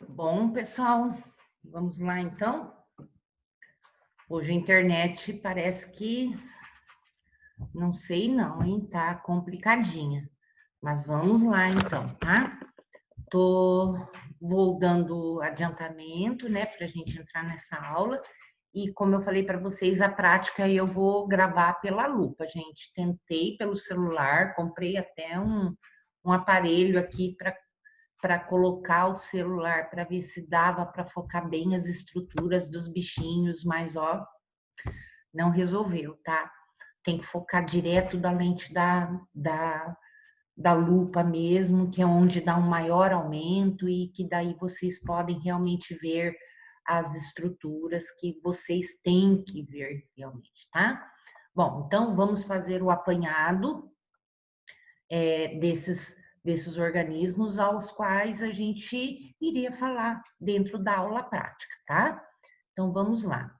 Bom, pessoal, vamos lá então. Hoje a internet parece que, não sei não, hein? Tá complicadinha. Mas vamos lá então, tá? Vou dando adiantamento, né, para a gente entrar nessa aula. E como eu falei para vocês, a prática eu vou gravar pela lupa, gente. Tentei pelo celular, comprei até um aparelho aqui para colocar o celular para ver se dava para focar bem as estruturas dos bichinhos, mas ó, não resolveu, tá? Tem que focar direto da lente da lupa mesmo, que é onde dá um maior aumento e que daí vocês podem realmente ver as estruturas que vocês têm que ver realmente, tá? Bom, então vamos fazer o apanhado desses organismos aos quais a gente iria falar dentro da aula prática, tá? Então vamos lá.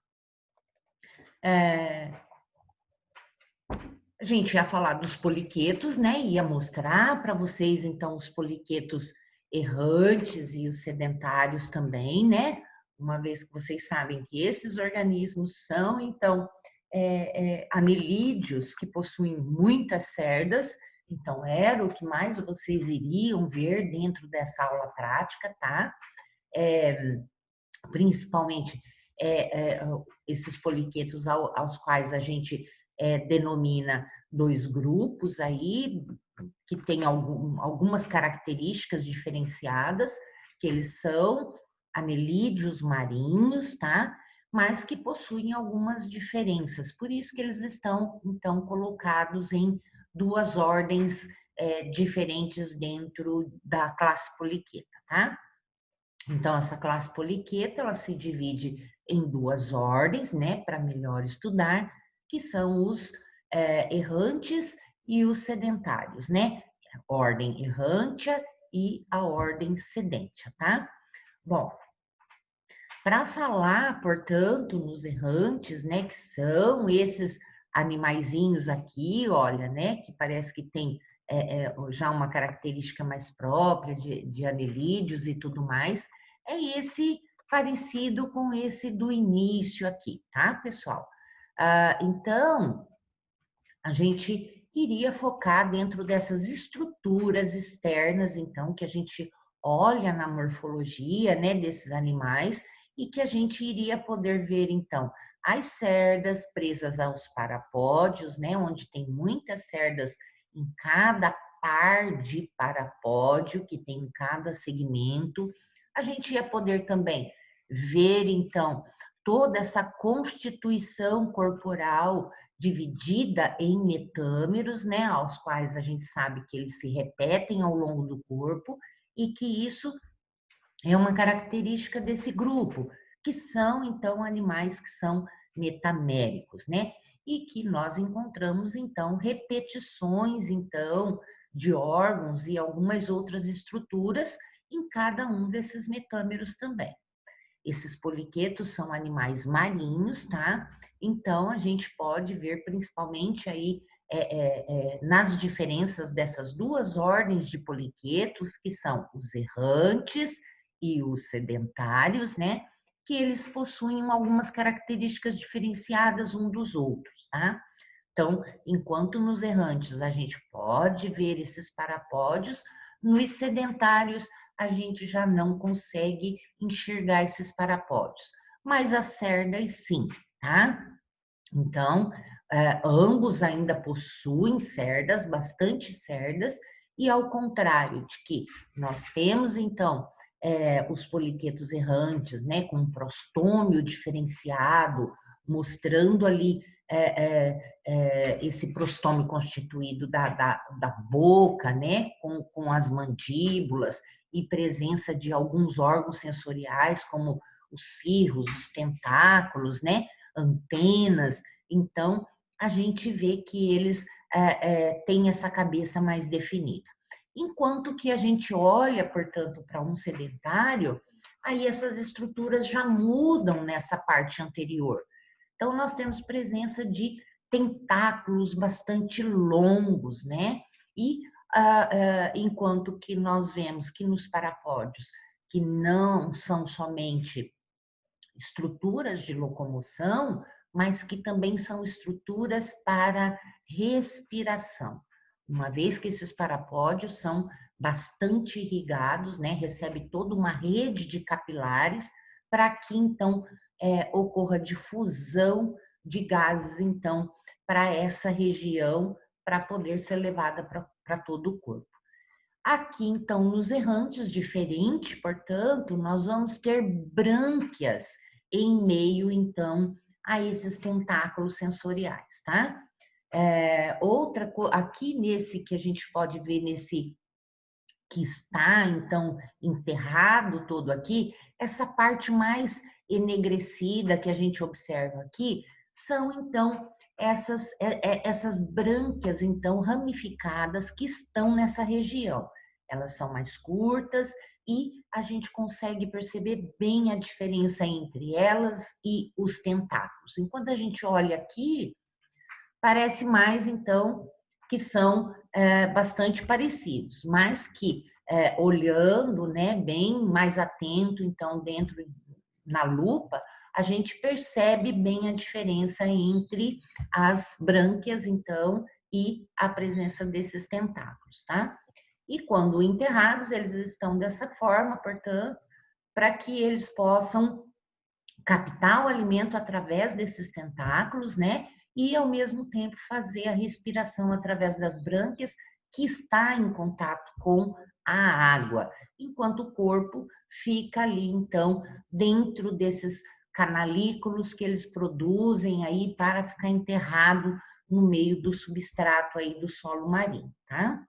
A gente ia falar dos poliquetos, né? Ia mostrar para vocês, então, os poliquetos errantes e os sedentários também, né? Uma vez que vocês sabem que esses organismos são, então, anelídeos que possuem muitas cerdas, então, era o que mais vocês iriam ver dentro dessa aula prática, tá? É, principalmente esses poliquetos aos quais a gente denomina dois grupos aí, que tem algumas características diferenciadas, que eles são anelídeos marinhos, tá? Mas que possuem algumas diferenças. Por isso que eles estão, então, colocados em duas ordens diferentes dentro da classe poliqueta, tá? Então, essa classe poliqueta, ela se divide em duas ordens, né, para melhor estudar, que são os errantes e os sedentários, né? A ordem errantia e a ordem sedentia, tá? Bom, para falar, portanto, nos errantes, né, que são esses animaizinhos aqui, olha, né, que parece que tem já uma característica mais própria de anelídeos e tudo mais, é esse parecido com esse do início aqui, tá, pessoal? Então, a gente iria focar dentro dessas estruturas externas, então, que a gente olha na morfologia, né, desses animais e que a gente iria poder ver, então, as cerdas presas aos parapódios, né, onde tem muitas cerdas em cada par de parapódio que tem em cada segmento. A gente ia poder também ver, então, toda essa constituição corporal dividida em metâmeros, né, aos quais a gente sabe que eles se repetem ao longo do corpo e que isso é uma característica desse grupo, que são então animais que são metaméricos, né? E que nós encontramos então repetições então de órgãos e algumas outras estruturas em cada um desses metâmeros também. Esses poliquetos são animais marinhos, tá? Então, a gente pode ver principalmente aí nas diferenças dessas duas ordens de poliquetos, que são os errantes e os sedentários, né? Que eles possuem algumas características diferenciadas um dos outros, tá? Então, enquanto nos errantes a gente pode ver esses parapódios, nos sedentários a gente já não consegue enxergar esses parapódios, mas as cerdas sim, tá? Então, ambos ainda possuem cerdas, bastante cerdas, e ao contrário de que nós temos então os poliquetos errantes, né, com um prostômio diferenciado, mostrando ali esse prostômio constituído da boca, né, com as mandíbulas e presença de alguns órgãos sensoriais, como os cirros, os tentáculos, né, antenas. Então, a gente vê que eles têm essa cabeça mais definida. Enquanto que a gente olha, portanto, para um sedentário, aí essas estruturas já mudam nessa parte anterior. Então, nós temos presença de tentáculos bastante longos, né? E enquanto que nós vemos que nos parapódios que não são somente estruturas de locomoção, mas que também são estruturas para respiração. Uma vez que esses parapódios são bastante irrigados, né, recebe toda uma rede de capilares para que então ocorra difusão de gases então para essa região para poder ser levada para todo o corpo. Aqui, então, nos errantes diferente, portanto, nós vamos ter brânquias em meio, então, a esses tentáculos sensoriais, tá? Aqui nesse que a gente pode ver nesse que está, então, enterrado todo aqui, essa parte mais enegrecida que a gente observa aqui, são, então, essas brânquias, então, ramificadas que estão nessa região. Elas são mais curtas e a gente consegue perceber bem a diferença entre elas e os tentáculos. Enquanto a gente olha aqui, parece mais, então, que são bastante parecidos, mas que olhando, né, bem mais atento, então, dentro na lupa, a gente percebe bem a diferença entre as brânquias, então, e a presença desses tentáculos, tá? E quando enterrados, eles estão dessa forma, portanto, para que eles possam captar o alimento através desses tentáculos, né? E ao mesmo tempo fazer a respiração através das brânquias que está em contato com a água, enquanto o corpo fica ali então dentro desses canalículos que eles produzem aí para ficar enterrado no meio do substrato aí do solo marinho, tá?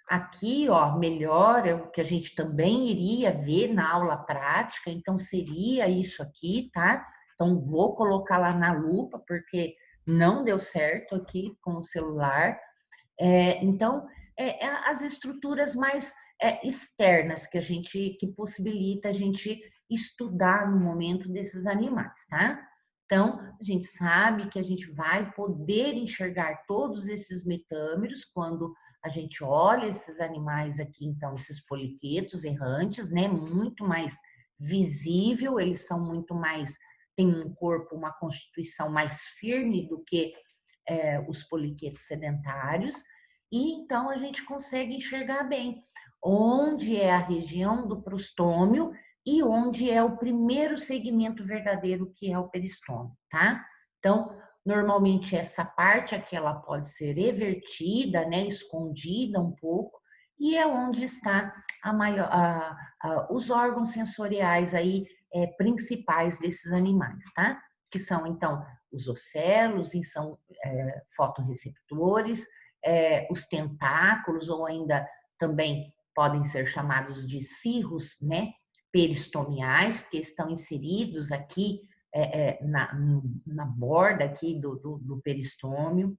Aqui, ó, melhor é o que a gente também iria ver na aula prática, então seria isso aqui, tá? Então vou colocar lá na lupa, porque não deu certo aqui com o celular. Então, as estruturas mais externas que possibilita a gente estudar no momento desses animais, tá? Então, a gente sabe que a gente vai poder enxergar todos esses metâmeros quando a gente olha esses animais aqui, então, esses poliquetos errantes, né? Muito mais visível, eles são muito mais, têm um corpo, uma constituição mais firme do que os poliquetos sedentários, e então a gente consegue enxergar bem onde é a região do prostômio e onde é o primeiro segmento verdadeiro, que é o peristômio, tá? Então, normalmente essa parte aqui ela pode ser revertida, né, escondida um pouco, e é onde está os órgãos sensoriais aí principais desses animais, tá? Que são então os ocelos, e são fotorreceptores, os tentáculos, ou ainda também podem ser chamados de cirros, né, peristomiais, porque estão inseridos aqui na borda aqui do peristômio.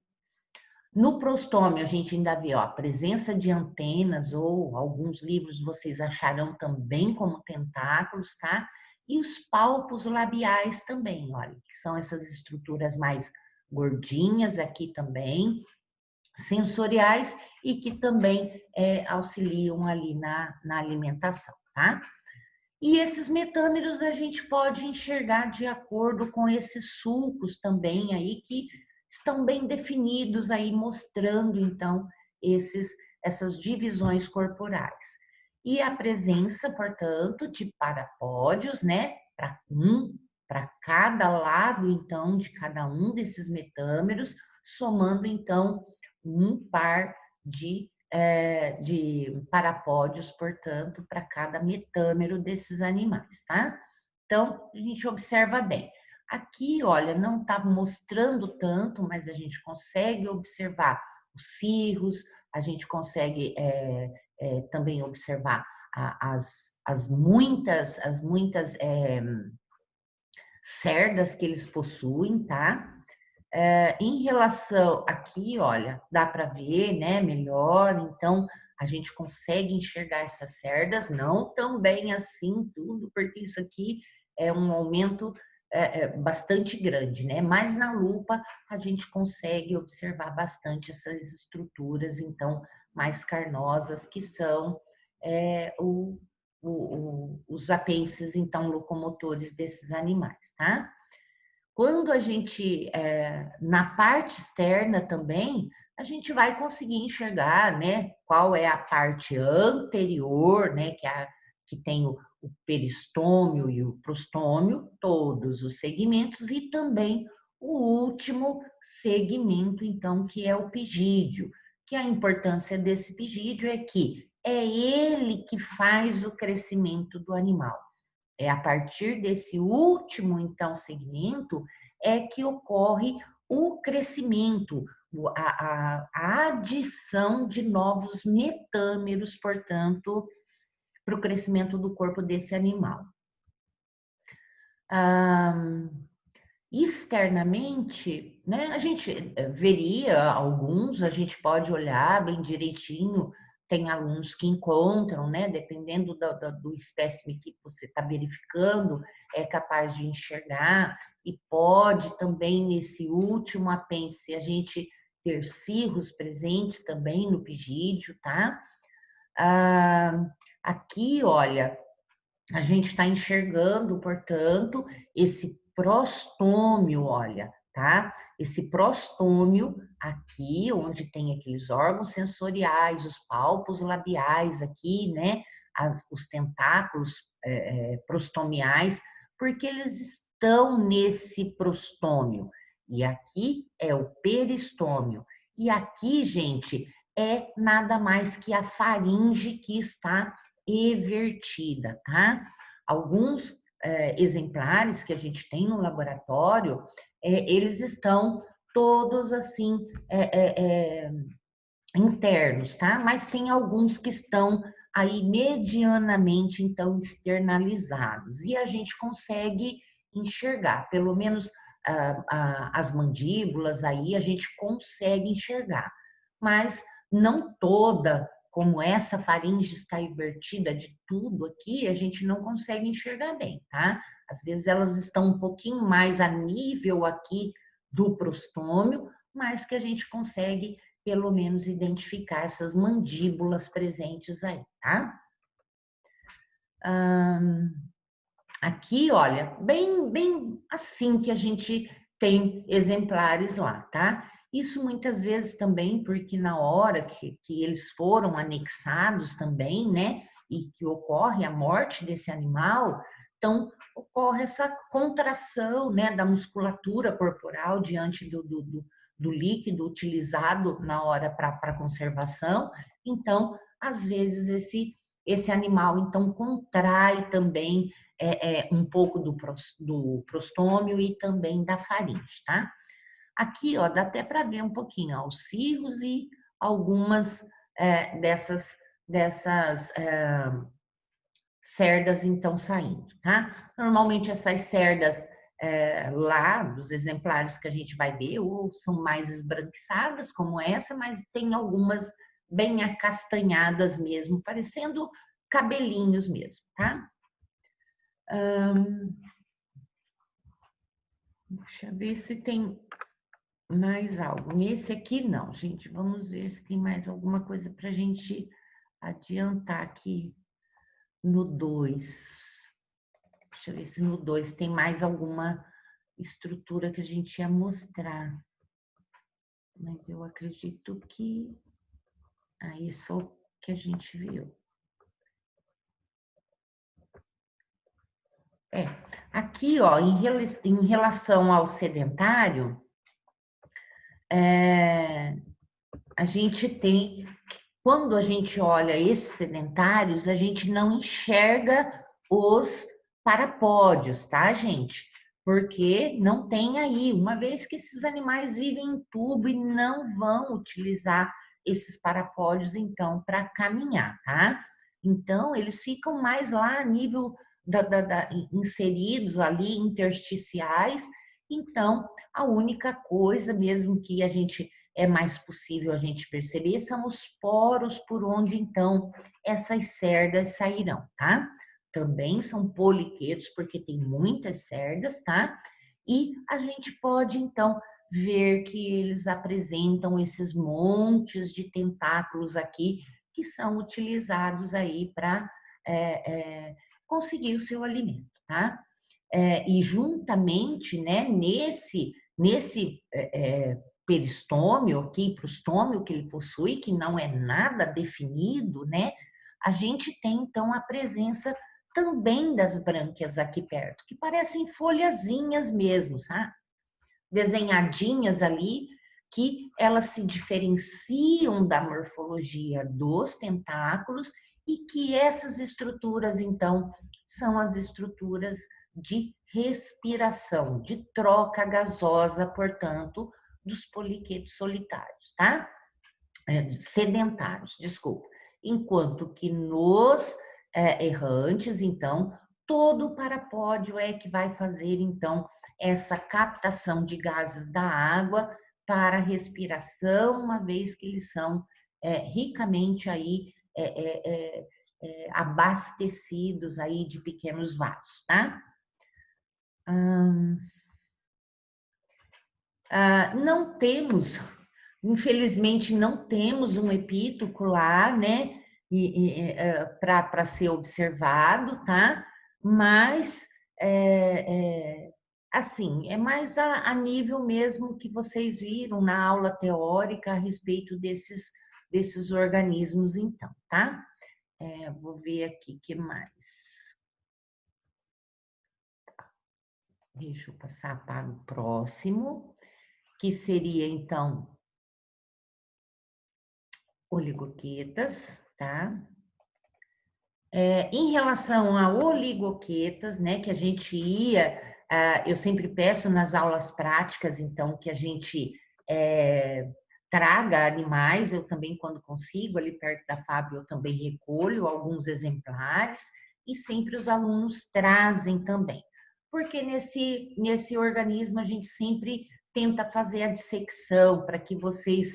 No prostômio, a gente ainda vê ó, a presença de antenas, ou alguns livros vocês acharão também como tentáculos, tá? E os palpos labiais também, olha, que são essas estruturas mais gordinhas aqui também, sensoriais, e que também auxiliam ali na alimentação, tá? E esses metâmeros a gente pode enxergar de acordo com esses sulcos também aí que estão bem definidos aí, mostrando então essas divisões corporais. E a presença, portanto, de parapódios, né, para cada lado então de cada um desses metâmeros, somando então um par de parapódios, portanto, para cada metâmero desses animais, tá? Então, a gente observa bem. Aqui, olha, não está mostrando tanto, mas a gente consegue observar os cirros, a gente consegue também observar as muitas cerdas que eles possuem, tá? Em relação aqui, olha, dá para ver, né, melhor, então a gente consegue enxergar essas cerdas, não tão bem assim tudo, porque isso aqui é um aumento bastante grande, né? Mas na lupa a gente consegue observar bastante essas estruturas, então, mais carnosas, que são os apêndices, então, locomotores desses animais, tá? Quando a gente, na parte externa também, a gente vai conseguir enxergar, né, qual é a parte anterior, né, que tem o peristômio e o prostômio, todos os segmentos, e também o último segmento, então, que é o pigídio, que a importância desse pigídio é que é ele que faz o crescimento do animal. É a partir desse último, então, segmento, é que ocorre o crescimento, a adição de novos metâmeros, portanto, para o crescimento do corpo desse animal. Externamente, né, a gente veria alguns, a gente pode olhar bem direitinho, tem alunos que encontram, né, dependendo do espécime que você está verificando, é capaz de enxergar, e pode também, nesse último apêndice, a gente ter cirros presentes também no pigídio, tá? Aqui, olha, a gente está enxergando, portanto, esse prostômio, olha, tá? Esse prostômio aqui, onde tem aqueles órgãos sensoriais, os pálpos labiais aqui, né? Os tentáculos prostomiais, porque eles estão nesse prostômio. E aqui é o peristômio. E aqui, gente, é nada mais que a faringe que está evertida, tá? Alguns exemplares que a gente tem no laboratório, eles estão todos assim internos, tá? Mas tem alguns que estão aí medianamente então externalizados e a gente consegue enxergar, pelo menos as mandíbulas aí a gente consegue enxergar, mas não toda, como essa faringe está invertida de tudo aqui, a gente não consegue enxergar bem, tá? Às vezes elas estão um pouquinho mais a nível aqui do prostômio, mas que a gente consegue pelo menos identificar essas mandíbulas presentes aí, tá? Aqui, olha, bem assim que a gente tem exemplares lá, tá? Isso muitas vezes também porque na hora que eles foram anexados também, né? E que ocorre a morte desse animal, então ocorre essa contração, né? Da musculatura corporal diante do líquido utilizado na hora para conservação. Então, às vezes, esse animal, então, contrai também um pouco do prostômio e também da faringe, tá? Aqui, ó, dá até para ver um pouquinho, ó, os cirros e algumas dessas cerdas, então, saindo, tá? Normalmente essas cerdas lá, dos exemplares que a gente vai ver, ou são mais esbranquiçadas, como essa, mas tem algumas bem acastanhadas mesmo, parecendo cabelinhos mesmo, tá? Deixa eu ver se tem mais algo. Nesse aqui, não, gente. Vamos ver se tem mais alguma coisa para a gente adiantar aqui no 2. Deixa eu ver se no 2 tem mais alguma estrutura que a gente ia mostrar. Mas eu acredito que... esse foi o que a gente viu. Aqui, ó, em relação ao sedentário, a gente tem, quando a gente olha esses sedentários, a gente não enxerga os parapódios, tá, gente? Porque não tem aí, uma vez que esses animais vivem em tubo e não vão utilizar esses parapódios, então, para caminhar, tá? Então, eles ficam mais lá a nível inseridos ali, intersticiais. Então, a única coisa mesmo que a gente é mais possível a gente perceber são os poros por onde então essas cerdas sairão, tá? Também são poliquetos porque tem muitas cerdas, tá? E a gente pode então ver que eles apresentam esses montes de tentáculos aqui que são utilizados aí para conseguir o seu alimento, tá? E juntamente, né, nesse peristômio, aqui, prostômio que ele possui, que não é nada definido, né, a gente tem então a presença também das brânquias aqui perto, que parecem folhazinhas mesmo, sabe? Desenhadinhas ali, que elas se diferenciam da morfologia dos tentáculos e que essas estruturas, então, são as estruturas de respiração, de troca gasosa, portanto, dos poliquetos solitários, tá? Sedentários, desculpa. Enquanto que nos errantes, então, todo o parapódio é que vai fazer, então, essa captação de gases da água para a respiração, uma vez que eles são ricamente aí abastecidos aí de pequenos vasos, tá? Não temos, infelizmente, não temos um epítoco lá, né, para ser observado, tá? Mas, assim, é mais a nível mesmo que vocês viram na aula teórica a respeito desses organismos, então, tá? Vou ver aqui o que mais. Deixa eu passar para o próximo, que seria, então, oligoquetas, tá? Em relação a oligoquetas, né, que a gente ia, eu sempre peço nas aulas práticas, então, que a gente traga animais, eu também, quando consigo, ali perto da Fábio, eu também recolho alguns exemplares, e sempre os alunos trazem também, porque nesse organismo a gente sempre tenta fazer a dissecção para que vocês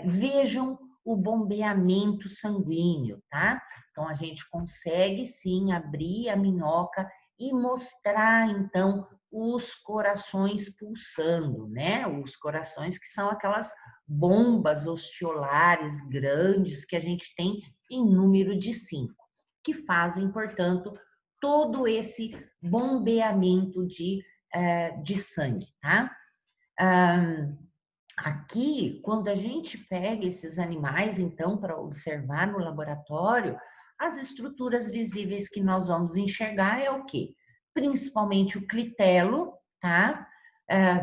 vejam o bombeamento sanguíneo, tá? Então, a gente consegue sim abrir a minhoca e mostrar, então, os corações pulsando, né? Os corações que são aquelas bombas osteolares grandes que a gente tem em número de 5, que fazem, portanto, todo esse bombeamento de sangue, tá? Aqui, quando a gente pega esses animais, então, para observar no laboratório, as estruturas visíveis que nós vamos enxergar é o quê? Principalmente o clitelo, tá?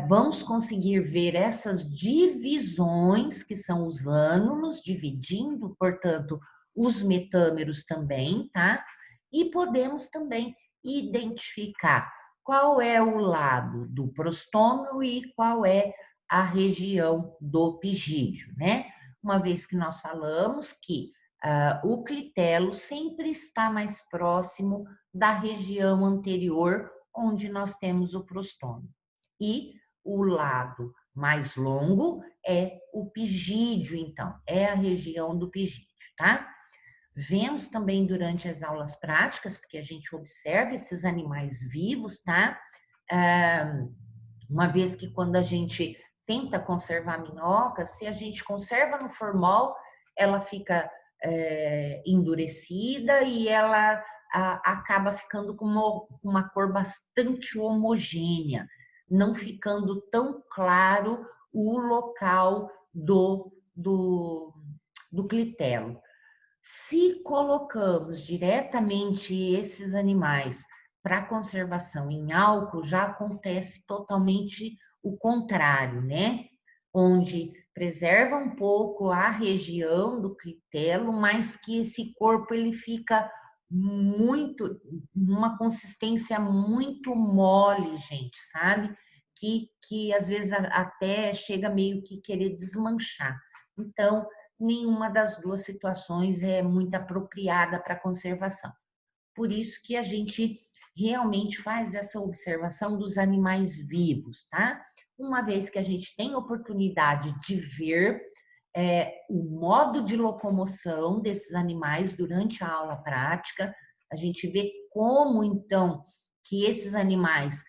Vamos conseguir ver essas divisões, que são os ânulos, dividindo, portanto, os metâmeros também, tá? E podemos também identificar qual é o lado do prostômio e qual é a região do pigídeo, né? Uma vez que nós falamos que o clitelo sempre está mais próximo da região anterior, onde nós temos o prostômio. E o lado mais longo é o pigídeo, então, é a região do pigídeo, tá? Vemos também durante as aulas práticas, porque a gente observa esses animais vivos, tá? Uma vez que quando a gente tenta conservar a minhoca, se a gente conserva no formol, ela fica endurecida e ela acaba ficando com uma cor bastante homogênea, não ficando tão claro o local do clitelo. Se colocamos diretamente esses animais para conservação em álcool, já acontece totalmente o contrário, né? Onde preserva um pouco a região do clitelo, mas que esse corpo ele fica muito, uma consistência muito mole, gente, sabe? Que às vezes até chega meio que querer desmanchar. Então, nenhuma das duas situações é muito apropriada para conservação. Por isso que a gente realmente faz essa observação dos animais vivos, tá? Uma vez que a gente tem oportunidade de ver o modo de locomoção desses animais durante a aula prática, a gente vê como, então, que esses animais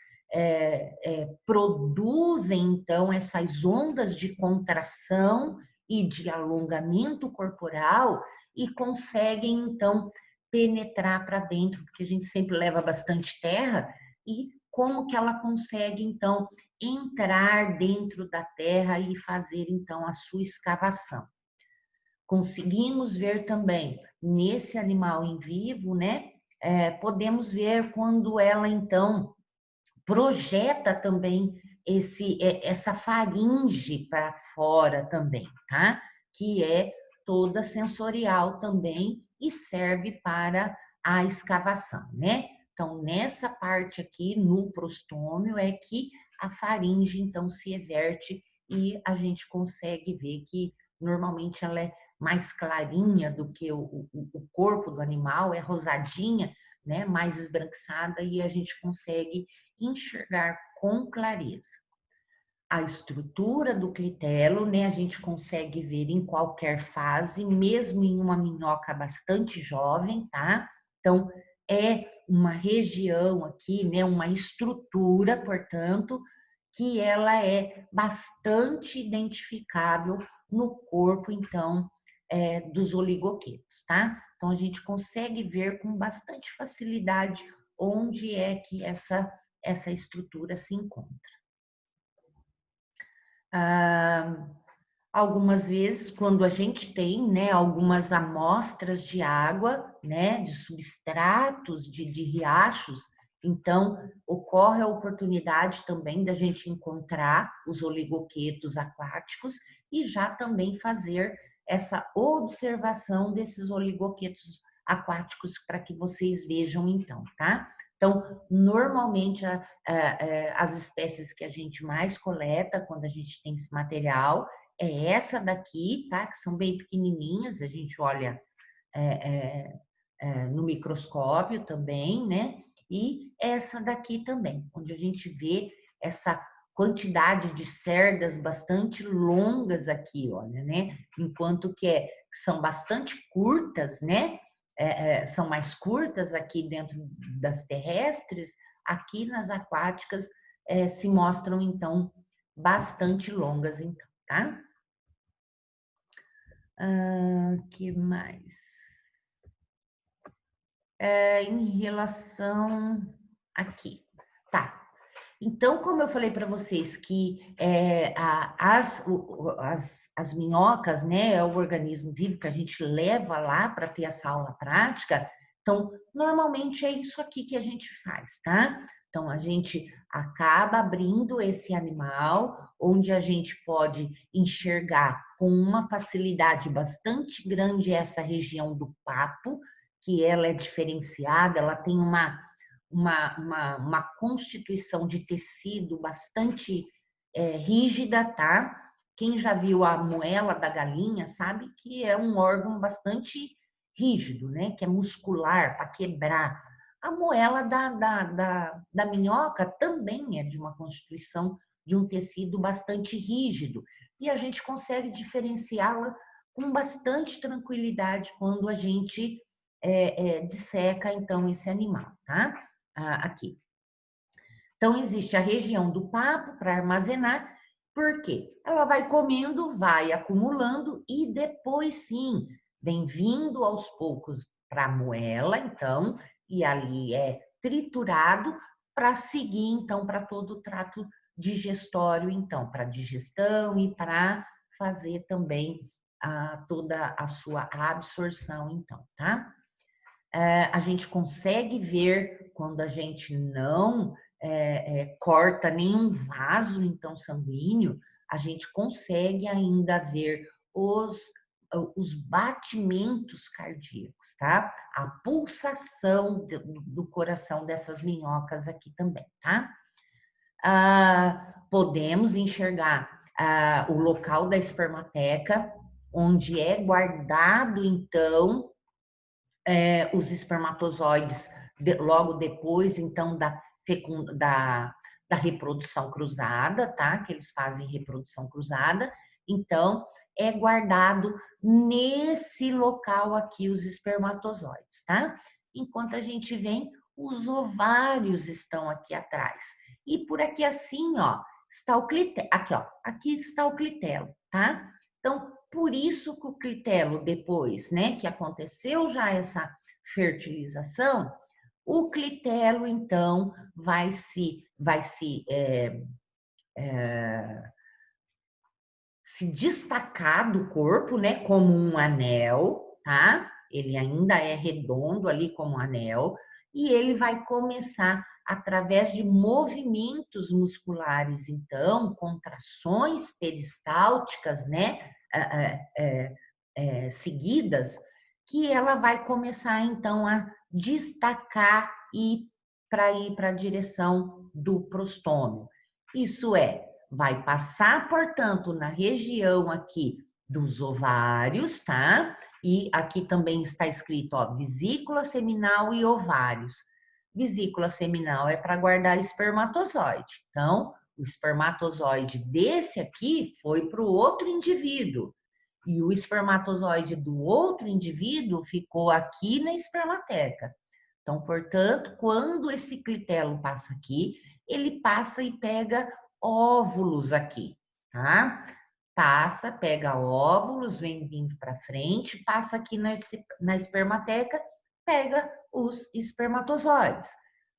produzem, então, essas ondas de contração e de alongamento corporal, e conseguem, então, penetrar para dentro, porque a gente sempre leva bastante terra, e como que ela consegue, então, entrar dentro da terra e fazer, então, a sua escavação. Conseguimos ver também nesse animal em vivo, né? Podemos ver quando ela, então, projeta também essa faringe para fora também, tá? Que é toda sensorial também e serve para a escavação, né? Então, nessa parte aqui, no prostômio, é que a faringe, então, se everte e a gente consegue ver que normalmente ela é mais clarinha do que o corpo do animal, é rosadinha, né? Mais esbranquiçada e a gente consegue enxergar com clareza. A estrutura do clitelo, né, a gente consegue ver em qualquer fase, mesmo em uma minhoca bastante jovem, tá? Então, é uma região aqui, né, uma estrutura, portanto, que ela é bastante identificável no corpo, então, dos oligoquetos, tá? Então, a gente consegue ver com bastante facilidade onde é que essa estrutura se encontra. Ah, algumas vezes, quando a gente tem, né, algumas amostras de água, né, de substratos de riachos, então ocorre a oportunidade também da gente encontrar os oligoquetos aquáticos e já também fazer essa observação desses oligoquetos aquáticos para que vocês vejam então, tá? Então, normalmente as espécies que a gente mais coleta quando a gente tem esse material é essa daqui, tá? Que são bem pequenininhas, a gente olha é, no microscópio também, né? E essa daqui também, onde a gente vê essa quantidade de cerdas bastante longas aqui, olha, né? Enquanto que são bastante curtas, né? São mais curtas aqui dentro das terrestres, aqui nas aquáticas se mostram, então, bastante longas, então, tá? Que mais? Em relação aqui, tá? Então, como eu falei para vocês que as minhocas, né, é o organismo vivo que a gente leva lá para ter essa aula prática, então, normalmente é isso aqui que a gente faz, tá? Então, a gente acaba abrindo esse animal, onde a gente pode enxergar com uma facilidade bastante grande essa região do papo, que ela é diferenciada, ela tem uma constituição de tecido bastante rígida, tá? Quem já viu a moela da galinha sabe que é um órgão bastante rígido, né? Que é muscular para quebrar. A moela da minhoca também é de uma constituição de um tecido bastante rígido e a gente consegue diferenciá-la com bastante tranquilidade quando a gente disseca então esse animal, tá? Aqui. Então, existe a região do papo para armazenar, porque ela vai comendo, vai acumulando e depois sim, vem vindo aos poucos para a moela, então, e ali é triturado para seguir, então, para todo o trato digestório, então, para digestão e para fazer também toda a sua absorção, então, tá? A gente consegue ver quando a gente não corta nenhum vaso, então, sanguíneo, a gente consegue ainda ver os batimentos cardíacos, tá? A pulsação do coração dessas minhocas aqui também, tá? Podemos enxergar o local da espermateca, onde é guardado, então, os espermatozoides logo depois, então, da reprodução cruzada, tá? Que eles fazem reprodução cruzada. Então, é guardado nesse local aqui os espermatozoides, tá? Enquanto a gente vem, os ovários estão aqui atrás. E por aqui assim, ó, está o clitelo. Aqui, ó, aqui está o clitelo, tá? Então, por isso que o clitelo, depois, né, que aconteceu já essa fertilização, o clitelo, então, se destacar do corpo, né, como um anel, tá? Ele ainda é redondo ali como um anel, e ele vai começar através de movimentos musculares, então, contrações peristálticas, né, seguidas, que ela vai começar, então, a destacar e para ir para a direção do prostômio. Isso é, vai passar, portanto, na região aqui dos ovários, tá? E aqui também está escrito, ó, vesícula seminal e ovários. Vesícula seminal é para guardar espermatozoide. Então, o espermatozoide desse aqui foi para o outro indivíduo. E o espermatozoide do outro indivíduo ficou aqui na espermateca. Então, portanto, quando esse clitelo passa aqui, ele passa e pega óvulos aqui, tá? Passa, pega óvulos, vem vindo para frente, passa aqui na espermateca, pega os espermatozoides.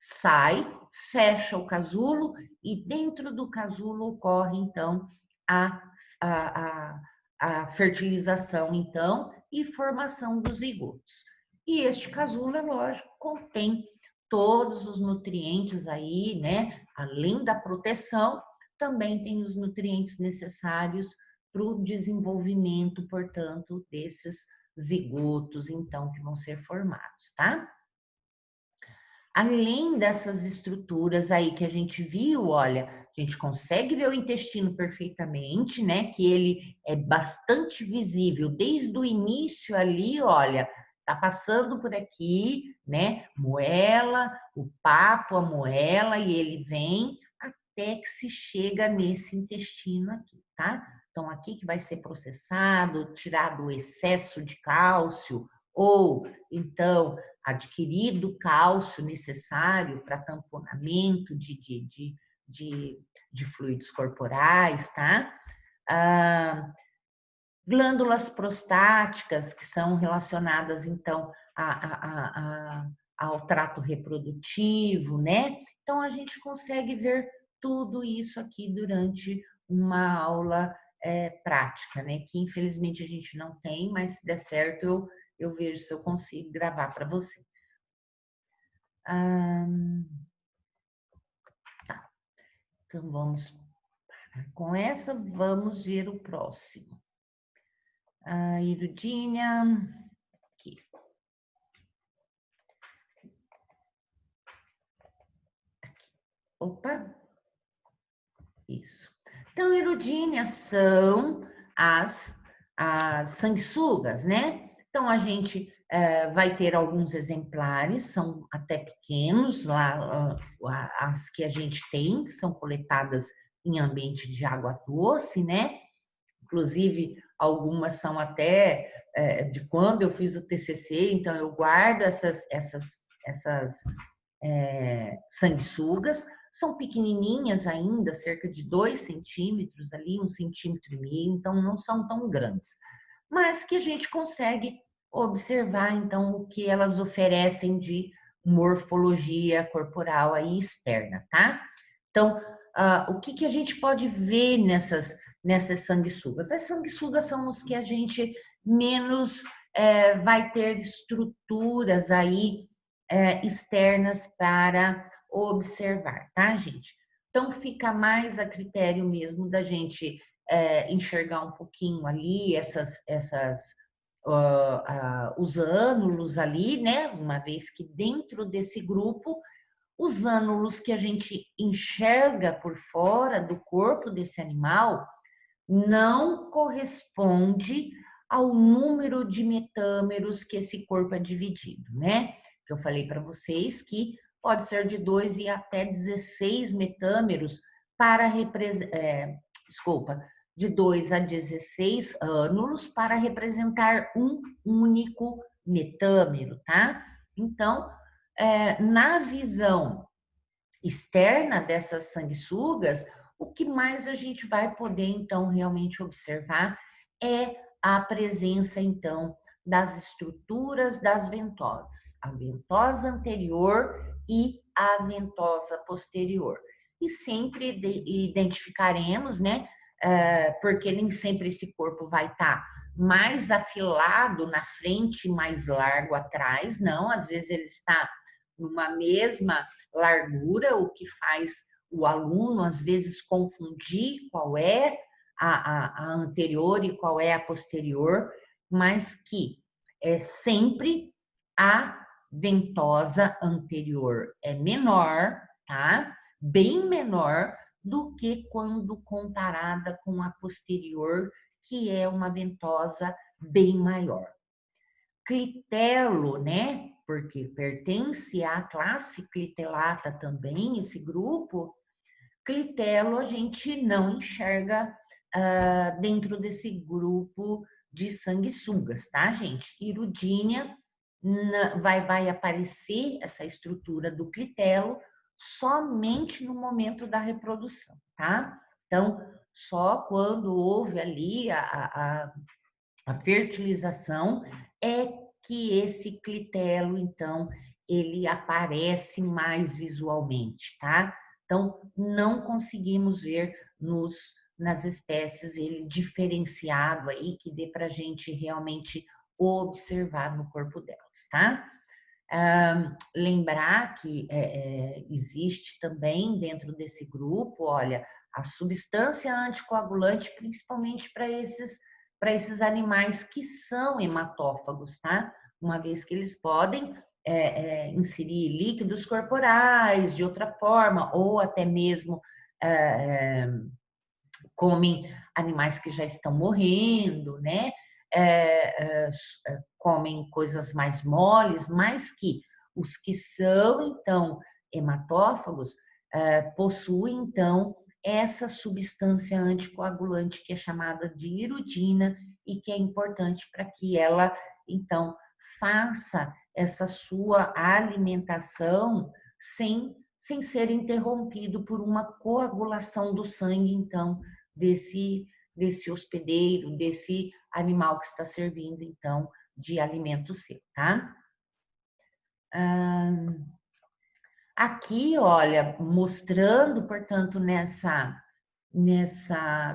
Sai, fecha o casulo e dentro do casulo ocorre, então, a, a, a fertilização, então, e formação dos zigotos. E este casulo, é lógico, contém todos os nutrientes aí, né? Além da proteção, também tem os nutrientes necessários para o desenvolvimento, portanto, desses zigotos, então, que vão ser formados, tá? Além dessas estruturas aí que a gente viu, olha, a gente consegue ver o intestino perfeitamente, né? Que ele é bastante visível desde o início ali, olha, tá passando por aqui, né? Moela, o papo, a moela, e ele vem até que se chega nesse intestino aqui, tá? Então, aqui que vai ser processado, tirado o excesso de cálcio, ou então adquirido o cálcio necessário para tamponamento de fluidos corporais, tá? Ah, glândulas prostáticas, que são relacionadas, então, ao trato reprodutivo, né? Então, a gente consegue ver tudo isso aqui durante uma aula prática, né? Que infelizmente a gente não tem, mas se der certo, eu vejo se eu consigo gravar para vocês. Ah, tá. Então, vamos com essa, vamos ver o próximo. Irudinha, aqui. Opa, isso. Então, erudíneas são as sanguessugas, né? Então, a gente vai ter alguns exemplares, são até pequenos, lá as que a gente tem, que são coletadas em ambiente de água doce, né? Inclusive, algumas são até de quando eu fiz o TCC, então eu guardo essas sanguessugas, são pequenininhas ainda, cerca de 2 centímetros ali, 1,5 cm, então não são tão grandes, mas que a gente consegue observar, então, o que elas oferecem de morfologia corporal aí externa, tá? Então, o que a gente pode ver nessas sanguessugas? As sanguessugas são os que a gente menos vai ter estruturas aí externas para observar, tá, gente? Então, fica mais a critério mesmo da gente enxergar um pouquinho ali os ânulos ali, né? Uma vez que dentro desse grupo, os ânulos que a gente enxerga por fora do corpo desse animal não corresponde ao número de metâmeros que esse corpo é dividido, né? Que eu falei para vocês que pode ser de 2 e até 16 metâmeros para desculpa, de 2 a 16 ânulos para representar um único metâmero, tá? Então, na visão externa dessas sanguessugas, o que mais a gente vai poder, então, realmente observar é a presença, então, das estruturas das ventosas, a ventosa anterior e a ventosa posterior. E sempre identificaremos, né? Porque nem sempre esse corpo vai estar mais afilado na frente, mais largo atrás, não, às vezes ele está numa mesma largura, o que faz o aluno às vezes confundir qual é a anterior e qual é a posterior, mas que sempre a ventosa anterior é menor, tá? Bem menor do que quando comparada com a posterior, que é uma ventosa bem maior. Clitelo, né? Porque pertence à classe clitelata também, esse grupo. Clitelo a gente não enxerga dentro desse grupo de sanguessugas, tá, gente? Irudínia vai aparecer essa estrutura do clitelo somente no momento da reprodução, tá? Então, só quando houve ali a fertilização é que esse clitelo, então, ele aparece mais visualmente, tá? Então, não conseguimos ver nas espécies ele diferenciado aí, que dê para a gente realmente observar no corpo delas, tá? Lembrar que existe também dentro desse grupo, olha, a substância anticoagulante, principalmente para esses animais que são hematófagos, tá? Uma vez que eles podem inserir líquidos corporais de outra forma, ou até mesmo comem animais que já estão morrendo, né? Comem coisas mais moles, mas que os que são, então, hematófagos, possuem, então, essa substância anticoagulante que é chamada de irudina e que é importante para que ela, então, faça essa sua alimentação sem ser interrompido por uma coagulação do sangue, então, desse hospedeiro, desse animal que está servindo, então, de alimento seu, tá? Aqui, olha, mostrando, portanto, nessa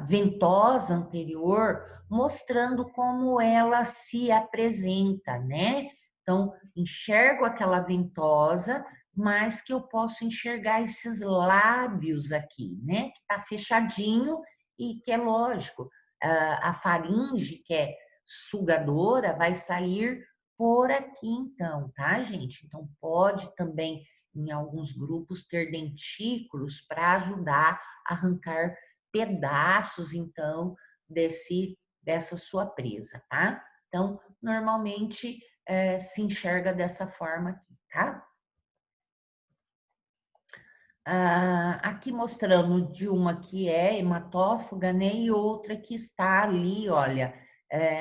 ventosa anterior, mostrando como ela se apresenta, né? Então, enxergo aquela ventosa, mas que eu posso enxergar esses lábios aqui, né? Que tá fechadinho e que é lógico, a faringe, que é sugadora, vai sair por aqui, então, tá, gente? Então, pode também, em alguns grupos, ter dentículos para ajudar a arrancar pedaços, então, dessa sua presa, tá? Então, normalmente se enxerga dessa forma aqui, tá? Aqui mostrando de uma que é hematófaga, né? E outra que está ali, olha,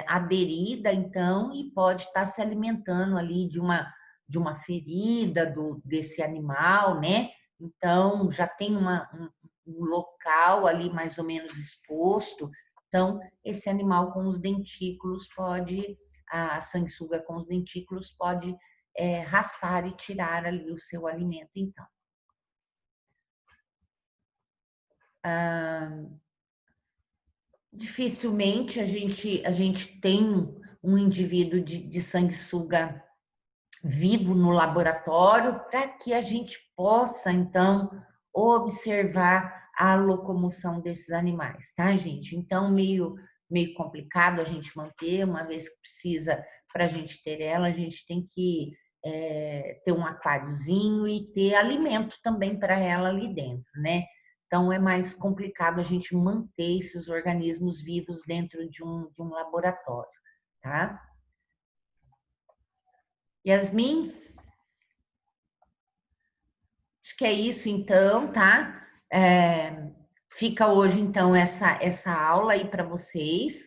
aderida, então, e pode estar se alimentando ali de uma ferida desse animal, né? Então, já tem um local ali mais ou menos exposto. Então, esse animal com os dentículos pode, a sanguessuga com os dentículos pode raspar e tirar ali o seu alimento, então. Dificilmente a gente tem um indivíduo de sanguessuga vivo no laboratório para que a gente possa, então, observar a locomoção desses animais, tá, gente? Então, meio complicado a gente manter, uma vez que precisa, para a gente ter ela, a gente tem que ter um aquáriozinho e ter alimento também para ela ali dentro, né? Então, é mais complicado a gente manter esses organismos vivos dentro de um laboratório, tá? Yasmin, acho que é isso então, tá? Fica hoje, então, essa aula aí para vocês.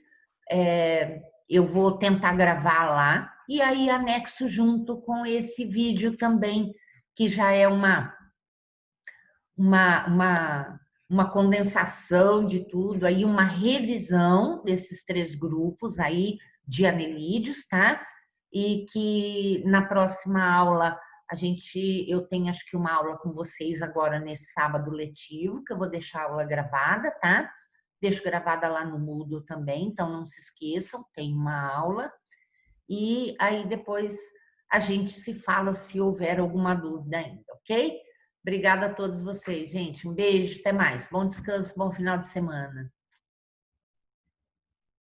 Eu vou tentar gravar lá e aí anexo junto com esse vídeo também, que já é uma uma condensação de tudo, aí uma revisão desses 3 grupos aí de anelídeos, tá? E que na próxima aula eu tenho acho que uma aula com vocês agora nesse sábado letivo, que eu vou deixar a aula gravada, tá? Deixo gravada lá no Moodle também, então não se esqueçam, tem uma aula. E aí depois a gente se fala se houver alguma dúvida ainda, ok? Obrigada a todos vocês, gente. Um beijo, até mais. Bom descanso, bom final de semana.